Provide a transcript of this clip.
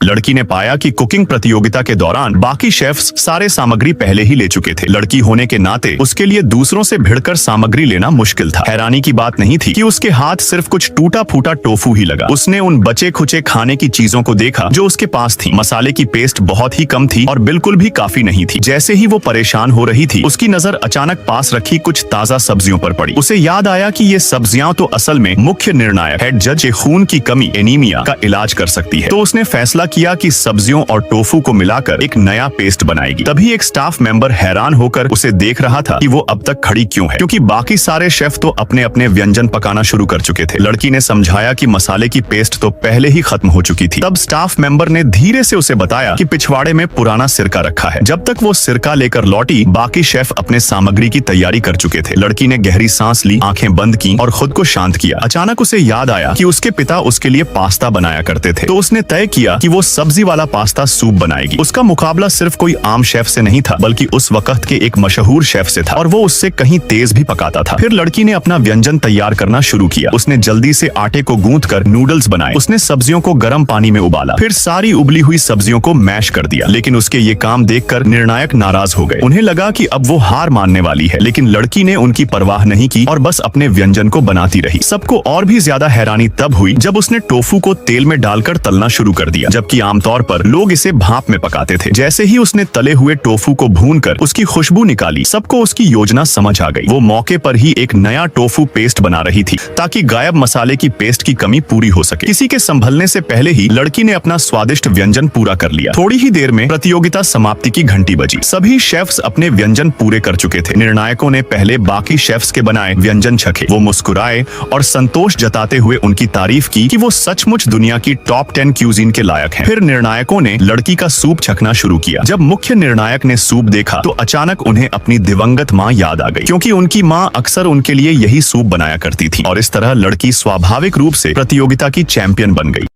लड़की ने पाया कि कुकिंग प्रतियोगिता के दौरान बाकी शेफ्स सारे सामग्री पहले ही ले चुके थे। लड़की होने के नाते उसके लिए दूसरों से भिड़कर सामग्री लेना मुश्किल था। हैरानी की बात नहीं थी कि उसके हाथ सिर्फ कुछ टूटा फूटा टोफू ही लगा। उसने उन बचे खुचे खाने की चीजों को देखा जो उसके पास थी। मसाले की पेस्ट बहुत ही कम थी और बिल्कुल भी काफी नहीं थी। जैसे ही वो परेशान हो रही थी, उसकी नजर अचानक पास रखी कुछ ताजा सब्जियों पर पड़ी। उसे याद आया कि ये सब्जियां तो असल में मुख्य निर्णायक हेड जज के खून की कमी एनीमिया का इलाज कर सकती है। तो उसने फैसला किया कि सब्जियों और टोफू को मिलाकर एक नया पेस्ट बनाएगी। तभी एक स्टाफ मेंबर हैरान होकर उसे देख रहा था कि वो अब तक खड़ी क्यों है, क्योंकि बाकी सारे शेफ तो अपने अपने व्यंजन पकाना शुरू कर चुके थे। लड़की ने समझाया कि मसाले की पेस्ट तो पहले ही खत्म हो चुकी थी। तब स्टाफ मेंबर ने धीरे से उसे बताया कि पिछवाड़े में पुराना सिरका रखा है। जब तक वो सिरका लेकर लौटी, बाकी शेफ अपने सामग्री की तैयारी कर चुके थे। लड़की ने गहरी सांस ली, आंखें बंद की और खुद को शांत किया। अचानक उसे याद आया कि उसके पिता उसके लिए पास्ता बनाया करते थे। तो उसने तय किया कि वो सब्जी वाला पास्ता सूप बनाएगी। उसका मुकाबला सिर्फ कोई आम शेफ से नहीं था, बल्कि उस वक्त के एक मशहूर शेफ से था और वो उससे कहीं तेज भी पकाता था। फिर लड़की ने अपना व्यंजन तैयार करना शुरू किया। उसने जल्दी से आटे को गूंथकर नूडल्स बनाए। उसने सब्जियों को गर्म पानी में उबाला, फिर सारी उबली हुई सब्जियों को मैश कर दिया। लेकिन उसके ये काम देखकर निर्णायक नाराज हो गए। उन्हें लगा कि अब वो हार मानने वाली है, लेकिन लड़की ने उनकी परवाह नहीं की और बस अपने व्यंजन को बनाती रही। सबको और भी ज्यादा हैरानी तब हुई जब उसने टोफू को तेल में डालकर तलना शुरू कर दिया, जबकि आमतौर पर लोग इसे भाप में पकाते थे। जैसे ही उसने तले हुए टोफू को भूनकर उसकी खुशबू निकाली, सबको उसकी योजना समझ आ गई। वो मौके पर ही एक नया टोफू पेस्ट बना रही थी ताकि गायब मसाले की पेस्ट की कमी पूरी हो सके। किसी के संभलने से पहले ही लड़की ने अपना स्वादिष्ट व्यंजन पूरा कर लिया। थोड़ी ही देर में प्रतियोगिता समाप्ति की घंटी बजी। सभी शेफ्स अपने व्यंजन पूरे कर चुके थे। निर्णायकों ने पहले बाकी शेफ्स के बनाए व्यंजन चखे। वो मुस्कुराए और संतोष जताते हुए उनकी तारीफ की कि वो सचमुच दुनिया की टॉप 10 क्यूजीन के लायक हैं। फिर निर्णायकों ने लड़की का सूप चखना शुरू किया। जब मुख्य निर्णायक ने सूप देखा तो अचानक उन्हें अपनी दिवंगत माँ याद आ गई, क्योंकि उनकी माँ अक्सर उनके लिए यही सूप बनाया करती थी। और इस तरह लड़की स्वाभाविक रूप से प्रतियोगिता की चैंपियन बन गई।